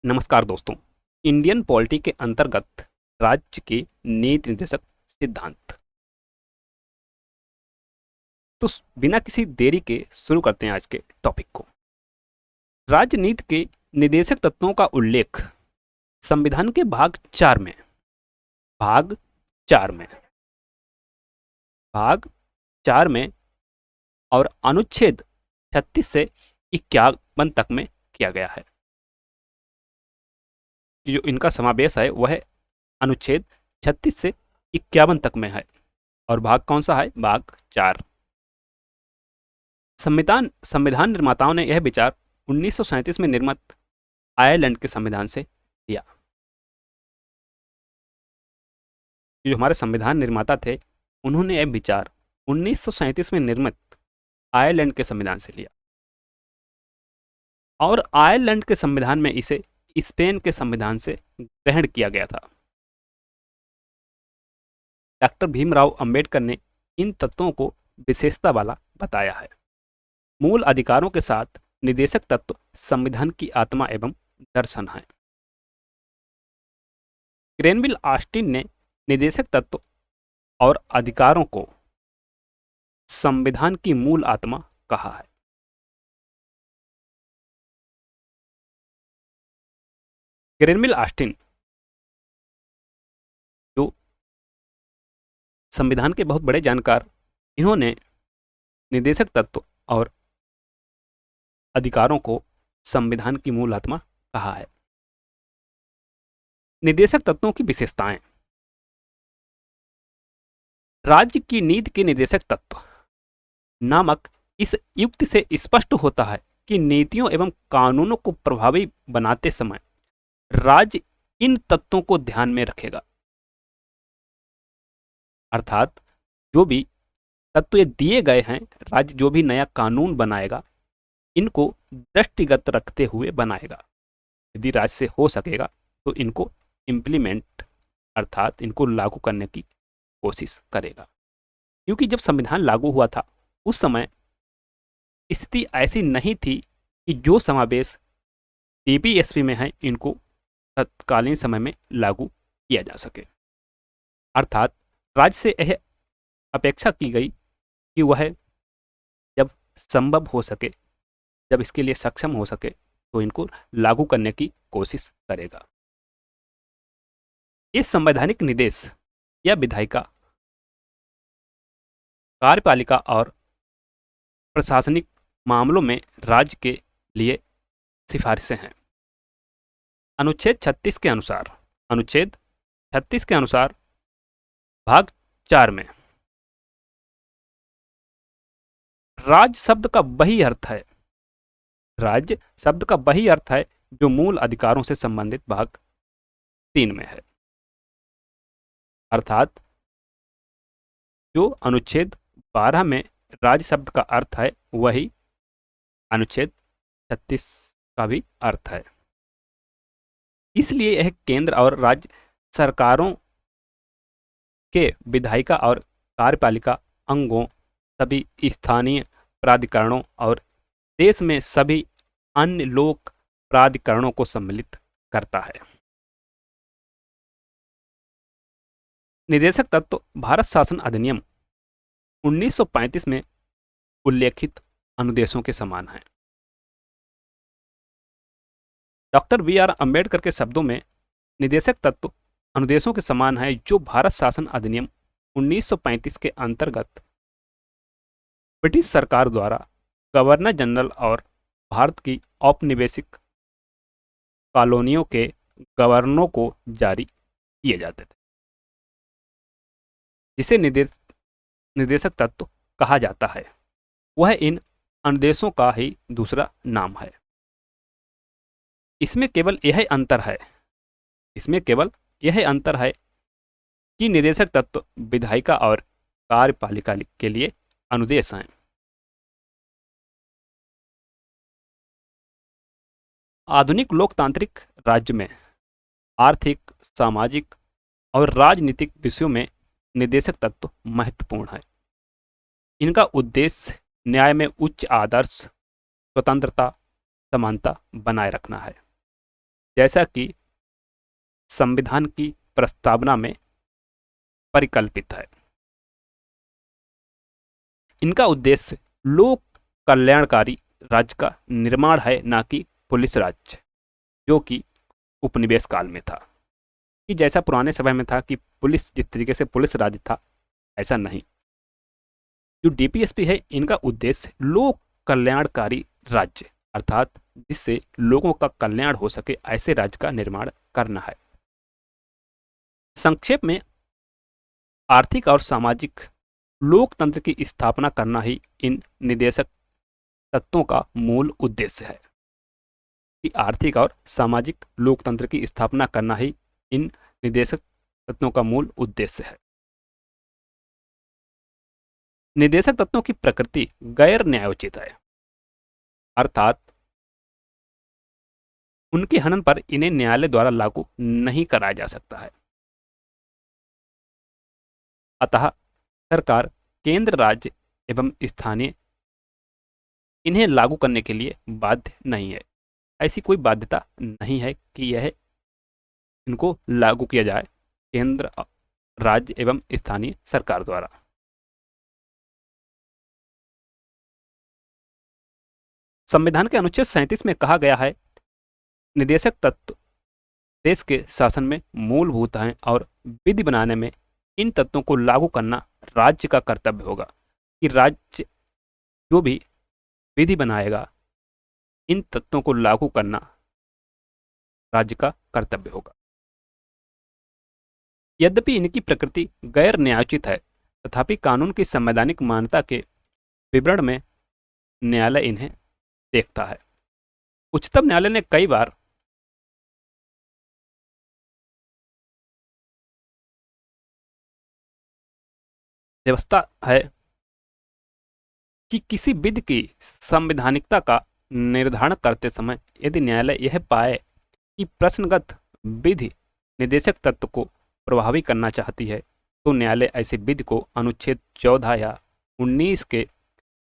नमस्कार दोस्तों। Indian polity के अंतर्गत राज्य के नीति निर्देशक सिद्धांत। तो बिना किसी देरी के शुरू करते हैं आज के टॉपिक को। राजनीति के निर्देशक तत्वों का उल्लेख संविधान के भाग चार में भाग चार में और अनुच्छेद 36 से 51 तक में किया गया है। जो इनका समावेश है वह अनुच्छेद 36 से 51 तक में है। और भाग कौन सा है? भाग 4। संविधान निर्माताओं ने यह विचार 1937 में निर्मित आयरलैंड के संविधान से लिया। जो हमारे संविधान निर्माता थे उन्होंने यह विचार 1937 में निर्मित आयरलैंड के संविधान से लिया और आयरलैंड के संविधान में इसे स्पेन के संविधान से ग्रहण किया गया था। डॉक्टर भीमराव अंबेडकर ने इन तत्वों को विशेषता वाला बताया है। मूल अधिकारों के साथ निर्देशक तत्व संविधान की आत्मा एवं दर्शन है। ग्रेनविल ऑस्टिन ने निर्देशक तत्व और अधिकारों को संविधान की मूल आत्मा कहा है। ग्रेनविल ऑस्टिन जो संविधान के बहुत बड़े जानकार, इन्होंने निर्देशक तत्व और अधिकारों को संविधान की मूल आत्मा कहा है। निर्देशक तत्वों की विशेषताएं। राज्य की नीति के निर्देशक तत्व नामक इस युक्ति से स्पष्ट होता है कि नीतियों एवं कानूनों को प्रभावी बनाते समय राज्य इन तत्वों को ध्यान में रखेगा। अर्थात जो भी तत्व दिए गए हैं, राज्य जो भी नया कानून बनाएगा इनको दृष्टिगत रखते हुए बनाएगा। यदि राज्य से हो सकेगा तो इनको इम्प्लीमेंट अर्थात इनको लागू करने की कोशिश करेगा। क्योंकि जब संविधान लागू हुआ था उस समय स्थिति ऐसी नहीं थी कि जो समावेश टीपीएसपी में है इनको तत्कालीन समय में लागू किया जा सके। अर्थात राज्य से यह अपेक्षा की गई कि वह जब संभव हो सके, जब इसके लिए सक्षम हो सके तो इनको लागू करने की कोशिश करेगा। ये संवैधानिक निर्देश या विधायिका, कार्यपालिका और प्रशासनिक मामलों में राज्य के लिए सिफारिशें हैं। अनुच्छेद 36 के अनुसार भाग 4 में राज्य शब्द का वही अर्थ है जो मूल अधिकारों से संबंधित भाग 3 में है। अर्थात जो अनुच्छेद 12 में राज्य शब्द का अर्थ है वही अनुच्छेद 36 का भी अर्थ है। इसलिए यह केंद्र और राज्य सरकारों के विधायिका और कार्यपालिका अंगों, सभी स्थानीय प्राधिकरणों और देश में सभी अन्य लोक प्राधिकरणों को सम्मिलित करता है। निर्देशक तत्व भारत शासन अधिनियम 1935 में उल्लेखित अनुदेशों के समान है। Doctor B R. अंबेडकर के शब्दों में निर्देशक तत्व अनुदेशों के समान है जो भारत शासन अधिनियम 1935 के अंतर्गत ब्रिटिश सरकार द्वारा गवर्नर जनरल और भारत की औपनिवेशिक कॉलोनियों के गवर्नरों को जारी किए जाते थे, जिसे निर्देशक तत्व कहा जाता है। वह इन अनुदेशों का ही दूसरा नाम है। इसमें केवल यह अंतर है कि निर्देशक तत्व विधायिका और कार्यपालिका के लिए अनुदेश हैं। आधुनिक लोकतांत्रिक राज्य में आर्थिक, सामाजिक और राजनीतिक विषयों में निर्देशक तत्व महत्वपूर्ण है। इनका उद्देश्य न्याय में उच्च आदर्श, स्वतंत्रता, समानता बनाए रखना है। जैसा कि संविधान की प्रस्तावना में परिकल्पित है। इनका उद्देश्य लोक कल्याणकारी राज्य का निर्माण है, ना कि पुलिस राज्य, जो कि उपनिवेश काल में था। कि जैसा पुराने समय में था कि पुलिस, जिस तरीके से पुलिस राज्य था, ऐसा नहीं। जो डीपीएसपी है, इनका उद्देश्य लोक कल्याणकारी राज्य अर्थात जिससे लोगों का कल्याण हो सके, ऐसे राज्य का निर्माण करना है। संक्षेप में, आर्थिक और सामाजिक लोकतंत्र की स्थापना करना ही इन निदेशक तत्वों का मूल उद्देश्य है। कि आर्थिक और सामाजिक लोकतंत्र की स्थापना करना ही इन निदेशक तत्वों का मूल उद्देश्य है। निदेशक तत्वों की प्रकृति गैर न्यायोचित है, अर्थात उनके हनन पर इन्हें न्यायालय द्वारा लागू नहीं कराया जा सकता है। अतः सरकार, केंद्र, राज्य एवं स्थानीय इन्हें लागू करने के लिए बाध्य नहीं है। ऐसी कोई बाध्यता नहीं है कि यह इनको लागू किया जाए केंद्र, राज्य एवं स्थानीय सरकार द्वारा। संविधान के अनुच्छेद 37 में कहा गया है, निदेशक तत्व देश के शासन में मूलभूत हैं और विधि बनाने में इन तत्वों को लागू करना राज्य का कर्तव्य होगा। कि राज्य जो भी विधि बनाएगा, इन तत्वों को लागू करना राज्य का कर्तव्य होगा। यद्यपि इनकी प्रकृति गैर न्यायोचित है, तथापि कानून की संवैधानिक मान्यता के विवरण में न्यायालय इन्हें देखता है। उच्चतम न्यायालय ने कई बार व्यवस्था है कि किसी विधि की संवैधानिकता का निर्धारण करते समय यदि न्यायालय यह पाए कि प्रश्नगत विधि निदेशक तत्व को प्रभावी करना चाहती है, तो न्यायालय ऐसे विधि को अनुच्छेद 14 या 19 के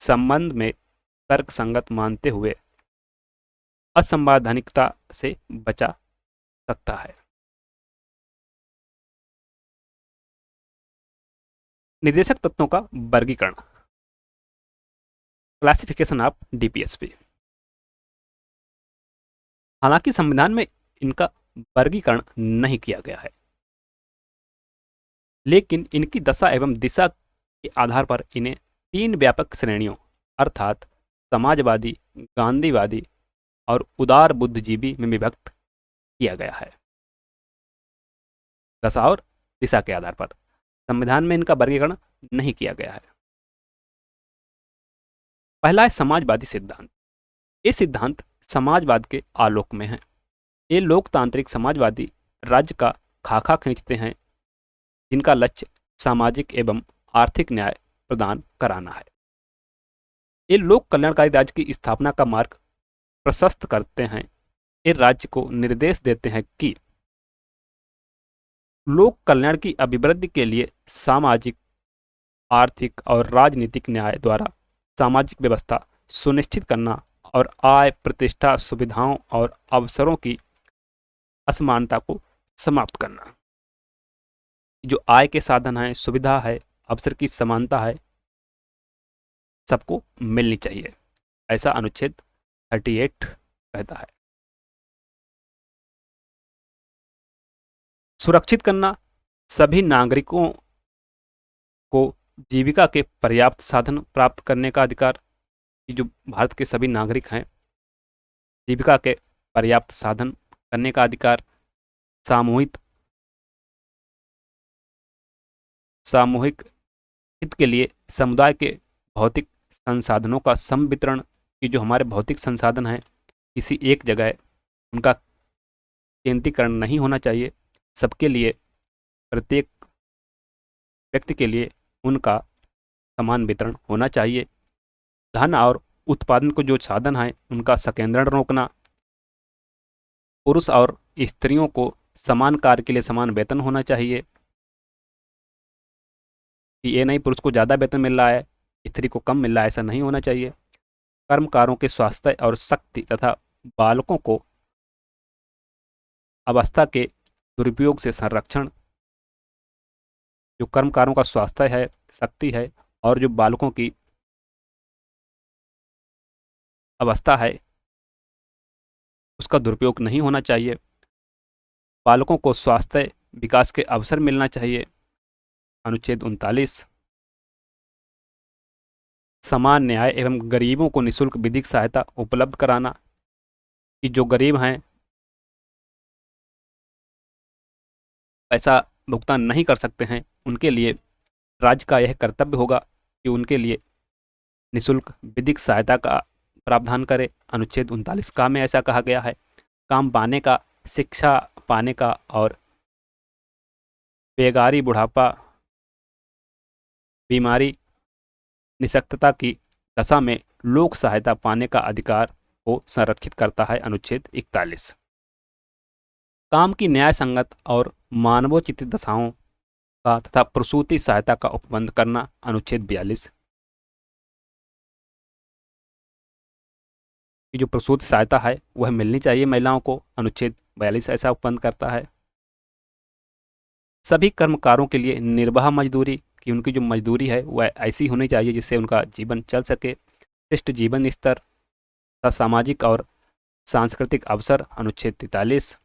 संबंध में तर्कसंगत मानते हुए असंवैधानिकता से बचा सकता है। निदेशक तत्वों का वर्गीकरण, क्लासिफिकेशन ऑफ डीपीएसपी। हालांकि संविधान में इनका वर्गीकरण नहीं किया गया है, लेकिन इनकी दशा एवं दिशा के आधार पर इन्हें 3 व्यापक श्रेणियों अर्थात समाजवादी, गांधीवादी और उदार बुद्धिजीवी में विभक्त किया गया है। दशा और दिशा के आधार पर संविधान में इनका वर्गीकरण नहीं किया गया है। पहला है समाजवादी सिद्धांत। ये सिद्धांत समाजवाद के आलोक में है। ये लोकतांत्रिक समाजवादी राज्य का खाका खींचते हैं, जिनका लक्ष्य सामाजिक एवं आर्थिक न्याय प्रदान कराना है। ये लोक कल्याणकारी राज्य की स्थापना का मार्ग प्रशस्त करते हैं। ये राज्य को निर्देश देते हैं कि लोक कल्याण की अभिवृद्धि के लिए सामाजिक, आर्थिक और राजनीतिक न्याय द्वारा सामाजिक व्यवस्था सुनिश्चित करना और आय, प्रतिष्ठा, सुविधाओं और अवसरों की असमानता को समाप्त करना। जो आय के साधन है, सुविधा है, अवसर की समानता है, सबको मिलनी चाहिए, ऐसा अनुच्छेद 38 कहता है। सुरक्षित करना, सभी नागरिकों को जीविका के पर्याप्त साधन प्राप्त करने का अधिकार। जो भारत के सभी नागरिक हैं, जीविका के पर्याप्त साधन करने का अधिकार। सामूहिक हित के लिए समुदाय के भौतिक संसाधनों का सम वितरण। कि जो हमारे भौतिक संसाधन हैं, किसी एक जगह उनका केंद्रीकरण नहीं होना चाहिए। सबके लिए, प्रत्येक व्यक्ति के लिए उनका समान वितरण होना चाहिए। धन और उत्पादन को जो साधन है, उनका संकेंद्रण रोकना। पुरुष और स्त्रियों को समान कार्य के लिए समान वेतन होना चाहिए। कि ये नहीं पुरुष को ज़्यादा वेतन मिल रहा है, स्त्री को कम मिल रहा है, ऐसा नहीं होना चाहिए। कर्मकारों के स्वास्थ्य और शक्ति तथा बालकों को अवस्था के दुरुपयोग से संरक्षण, जो कर्मकारों का स्वास्थ्य है, शक्ति है, और जो बालकों की अवस्था है उसका दुरुपयोग नहीं होना चाहिए। बालकों को स्वास्थ्य विकास के अवसर मिलना चाहिए। अनुच्छेद 39, समान न्याय एवं गरीबों को निःशुल्क विधिक सहायता उपलब्ध कराना, कि जो गरीब हैं पैसा भुगतान नहीं कर सकते हैं, उनके लिए राज्य का यह कर्तव्य होगा कि उनके लिए निःशुल्क विधिक सहायता का प्रावधान करे। अनुच्छेद 39 का में ऐसा कहा गया है। काम पाने का, शिक्षा पाने का और बेगारी, बुढ़ापा, बीमारी, निशक्तता की दशा में लोक सहायता पाने का अधिकार को संरक्षित करता है। अनुच्छेद 41, काम की न्याय संगत और मानवोचित दशाओं का तथा प्रसूति सहायता का उपबंध करना। अनुच्छेद 42, की जो प्रसूति सहायता है वह मिलनी चाहिए महिलाओं को। अनुच्छेद 42 ऐसा उपबंध करता है। सभी कर्मकारों के लिए निर्वाह मजदूरी, कि उनकी जो मजदूरी है वह ऐसी होनी चाहिए जिससे उनका जीवन चल सके। शिष्ट जीवन स्तर तथा सामाजिक और सांस्कृतिक अवसर। अनुच्छेद 43,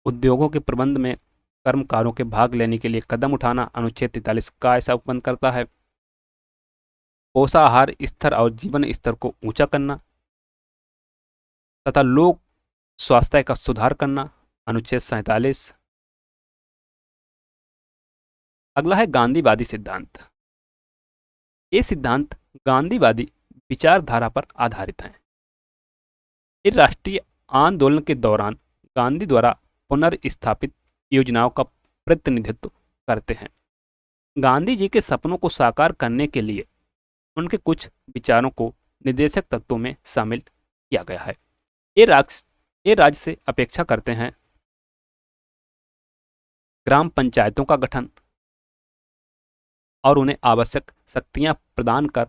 उद्योगों के प्रबंध में कर्मकारों के भाग लेने के लिए कदम उठाना। अनुच्छेद 43 का ऐसा उपबंध करता है। पोषाहार स्तर और जीवन स्तर को ऊंचा करना तथा लोक स्वास्थ्य का सुधार करना। अनुच्छेद 47, अगला है गांधीवादी सिद्धांत। ये सिद्धांत गांधीवादी विचारधारा पर आधारित हैं। ये राष्ट्रीय आंदोलन के दौरान गांधी द्वारा पुनर्स्थापित योजनाओं का प्रतिनिधित्व करते हैं। गांधी जी के सपनों को साकार करने के लिए उनके कुछ विचारों को निर्देशक तत्वों में शामिल किया गया है। ये राज्य से अपेक्षा करते हैं ग्राम पंचायतों का गठन और उन्हें आवश्यक शक्तियां प्रदान कर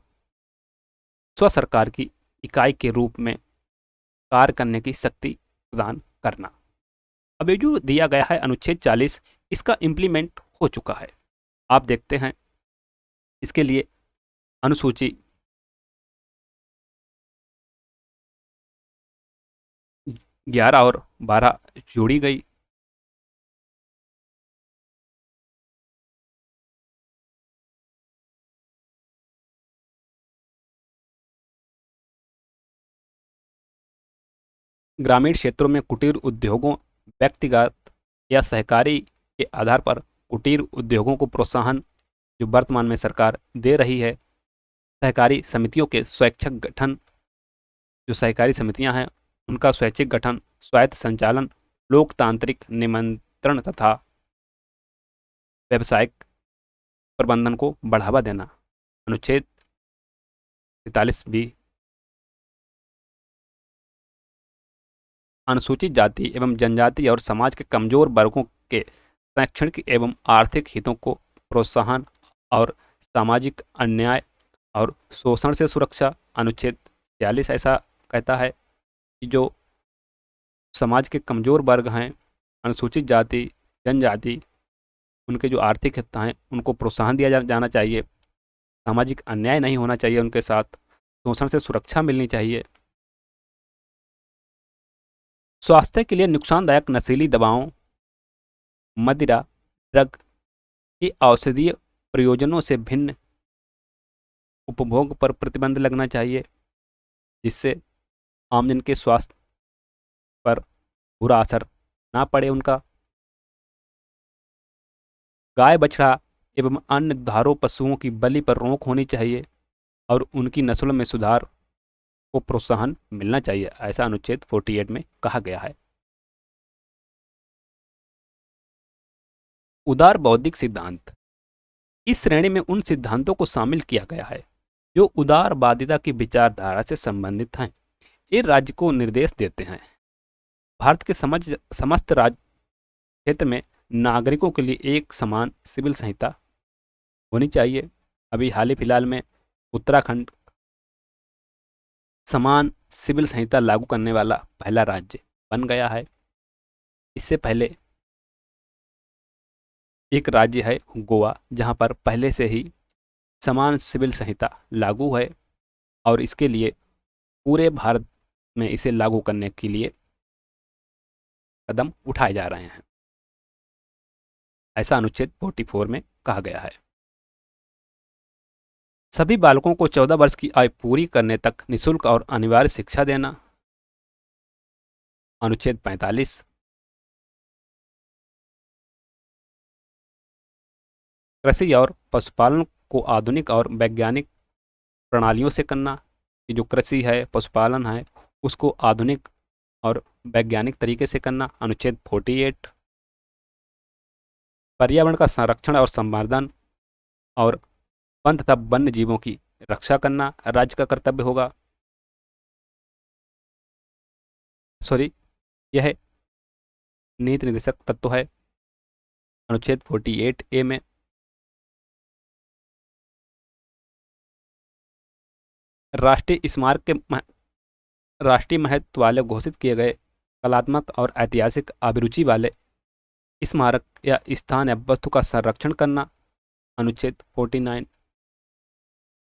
स्व सरकार की इकाई के रूप में कार्य करने की शक्ति प्रदान करना। अब ये जो दिया गया है अनुच्छेद 40, इसका इम्प्लीमेंट हो चुका है। आप देखते हैं इसके लिए अनुसूची 11 और 12 जोड़ी गई। ग्रामीण क्षेत्रों में कुटीर उद्योगों, व्यक्तिगत या सहकारी के आधार पर कुटीर उद्योगों को प्रोत्साहन जो वर्तमान में सरकार दे रही है। सहकारी समितियों के स्वैच्छिक गठन, जो सहकारी समितियां हैं उनका स्वैच्छिक गठन, स्वायत्त संचालन, लोकतांत्रिक निमंत्रण तथा व्यावसायिक प्रबंधन को बढ़ावा देना। अनुच्छेद 43 भी अनुसूचित जाति एवं जनजाति और समाज के कमजोर वर्गों के शैक्षणिक एवं आर्थिक हितों को प्रोत्साहन और सामाजिक अन्याय और शोषण से सुरक्षा। अनुच्छेद 46 ऐसा कहता है कि जो समाज के कमजोर वर्ग हैं, अनुसूचित जाति, जनजाति, उनके जो आर्थिक हित हैं उनको प्रोत्साहन दिया जाना चाहिए। सामाजिक अन्याय नहीं होना चाहिए उनके साथ, शोषण से सुरक्षा मिलनी चाहिए। स्वास्थ्य के लिए नुकसानदायक नशीली दवाओं, मदिरा, ड्रग के औषधीय प्रयोजनों से भिन्न उपभोग पर प्रतिबंध लगना चाहिए, जिससे आमजन के स्वास्थ्य पर बुरा असर ना पड़े उनका। गाय, बछड़ा एवं अन्य दुधारू पशुओं की बलि पर रोक होनी चाहिए और उनकी नस्लों में सुधार को प्रोत्साहन मिलना चाहिए, ऐसा अनुच्छेद 48 में कहा गया है। उदार बौद्धिक सिद्धांत, इस श्रेणी में उन सिद्धांतों को शामिल किया गया है जो उदारवादिता की विचारधारा से संबंधित हैं। ये राज्य को निर्देश देते हैं। भारत के समस्त राज्य क्षेत्र में नागरिकों के लिए एक समान सिविल संहिता होनी चाहिए। अभी हाल ही फिलहाल में उत्तराखंड समान सिविल संहिता लागू करने वाला पहला राज्य बन गया है। इससे पहले एक राज्य है गोवा, जहां पर पहले से ही समान सिविल संहिता लागू है और इसके लिए पूरे भारत में इसे लागू करने के लिए कदम उठाए जा रहे हैं, ऐसा अनुच्छेद 44 में कहा गया है। सभी बालकों को 14 वर्ष की आयु पूरी करने तक निःशुल्क और अनिवार्य शिक्षा देना, अनुच्छेद 45। कृषि और पशुपालन को आधुनिक और वैज्ञानिक प्रणालियों से करना, कि जो कृषि है, पशुपालन है, उसको आधुनिक और वैज्ञानिक तरीके से करना, अनुच्छेद 48। पर्यावरण का संरक्षण और संवर्धन और वन तथा वन्य जीवों की रक्षा करना राज्य का कर्तव्य होगा। सॉरी, यह नीति निर्देशक तत्व है अनुच्छेद 48A में। राष्ट्रीय महत्व वाले घोषित किए गए कलात्मक और ऐतिहासिक अभिरुचि वाले स्मारक या स्थान या वस्तु का संरक्षण करना, अनुच्छेद 49।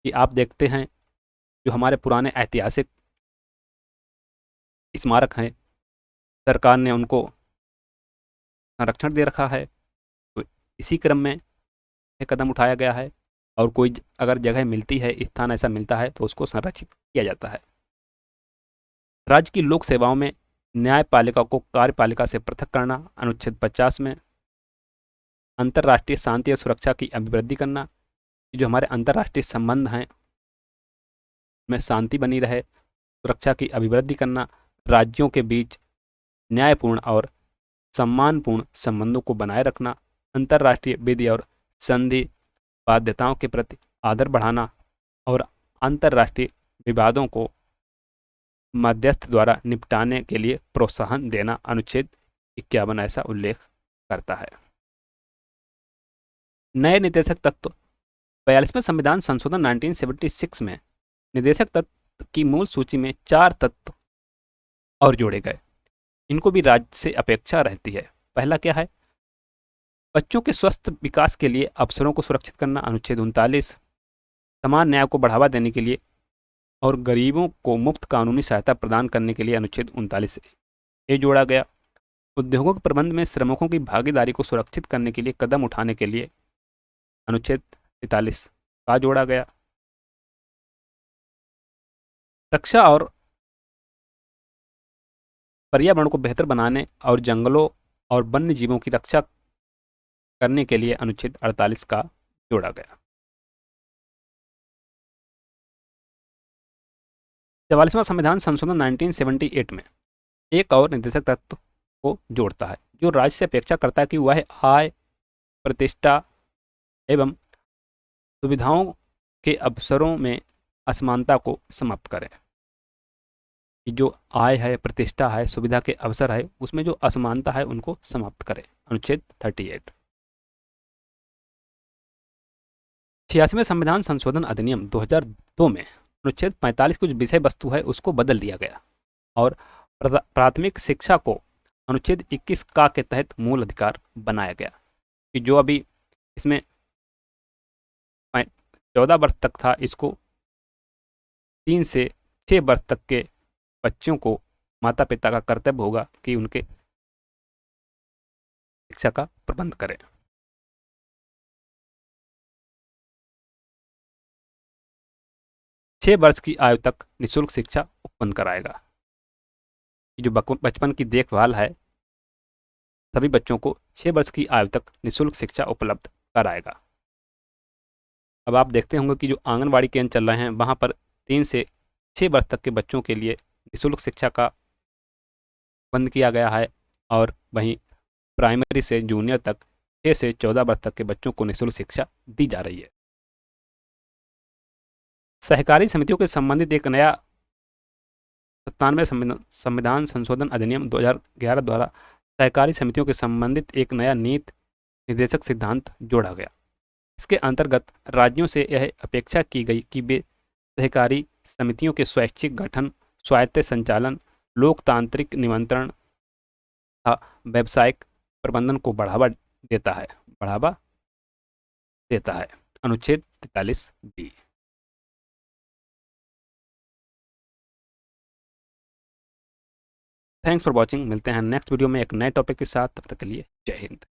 कि आप देखते हैं जो हमारे पुराने ऐतिहासिक स्मारक हैं, सरकार ने उनको संरक्षण दे रखा है, तो इसी क्रम में यह कदम उठाया गया है। और कोई अगर जगह मिलती है, स्थान ऐसा मिलता है, तो उसको संरक्षित किया जाता है। राज्य की लोक सेवाओं में न्यायपालिका को कार्यपालिका से पृथक करना, अनुच्छेद 50 में। अंतर्राष्ट्रीय शांति और सुरक्षा की अभिवृद्धि करना, जो हमारे अंतर्राष्ट्रीय संबंध हैं में शांति बनी रहे, सुरक्षा की अभिवृद्धि करना, राज्यों के बीच न्यायपूर्ण और सम्मानपूर्ण संबंधों को बनाए रखना, अंतर्राष्ट्रीय विधि और संधि बाध्यताओं के प्रति आदर बढ़ाना और अंतर्राष्ट्रीय विवादों को मध्यस्थ द्वारा निपटाने के लिए प्रोत्साहन देना, अनुच्छेद 51 ऐसा उल्लेख करता है। नए निदेशक तत्व 42वें संविधान संशोधन 1976 में निदेशक तत्व की मूल सूची में 4 तत्व और जोड़े गए। इनको भी राज्य से अपेक्षा रहती है। पहला क्या है? बच्चों के स्वस्थ विकास के लिए अवसरों को सुरक्षित करना, अनुच्छेद 39। समान न्याय को बढ़ावा देने के लिए और गरीबों को मुफ्त कानूनी सहायता प्रदान करने के लिए, अनुच्छेद 39 ये जोड़ा गया। उद्योगों के प्रबंध में श्रमिकों की भागीदारी को सुरक्षित करने के लिए कदम उठाने के लिए, अनुच्छेद 43 का जोड़ा गया। रक्षा और पर्यावरण को बेहतर बनाने और जंगलों और वन्य जीवों की रक्षा करने के लिए, अनुच्छेद 48 का जोड़ा गया। 44वां संविधान संशोधन 1978 में एक और निदेशक तत्व को जोड़ता है, जो राज्य से अपेक्षा करता है कि वह आय, प्रतिष्ठा एवं सुविधाओं के अवसरों में असमानता को समाप्त करें। कि जो आय है, प्रतिष्ठा है, सुविधा के अवसर है, उसमें जो असमानता है उनको समाप्त करें, अनुच्छेद 38। 86वें संविधान संशोधन अधिनियम 2002 में अनुच्छेद 45 की जो विषय वस्तु है उसको बदल दिया गया और प्राथमिक शिक्षा को अनुच्छेद 21 का के तहत मूल अधिकार बनाया गया। कि जो अभी इसमें 14 वर्ष तक था, इसको 3 से 6 वर्ष तक के बच्चों को माता पिता का कर्तव्य होगा कि उनके शिक्षा का प्रबंध करें। छह वर्ष की आयु तक निःशुल्क शिक्षा उपलब्ध कराएगा। जो बचपन की देखभाल है, सभी बच्चों को 6 वर्ष की आयु तक निःशुल्क शिक्षा उपलब्ध कराएगा। अब आप देखते होंगे कि जो आंगनबाड़ी केंद्र चल रहे हैं, वहाँ पर 3 से 6 वर्ष तक के बच्चों के लिए निःशुल्क शिक्षा का बंद किया गया है और वहीं प्राइमरी से जूनियर तक 6 से 14 वर्ष तक के बच्चों को निःशुल्क शिक्षा दी जा रही है। सहकारी समितियों के संबंधित एक नया 97वें संविधान संशोधन अधिनियम 2011 द्वारा सहकारी समितियों के संबंधित एक नया नीति निर्देशक सिद्धांत जोड़ा गया। इसके अंतर्गत राज्यों से यह अपेक्षा की गई कि वे सहकारी समितियों के स्वैच्छिक गठन, स्वायत्त संचालन, लोकतांत्रिक नियंत्रण तथा व्यावसायिक प्रबंधन को बढ़ावा देता है। अनुच्छेद 43 बी। Thanks for watching. मिलते हैं नेक्स्ट वीडियो में एक नए टॉपिक के साथ। तब तक के लिए जय हिंद।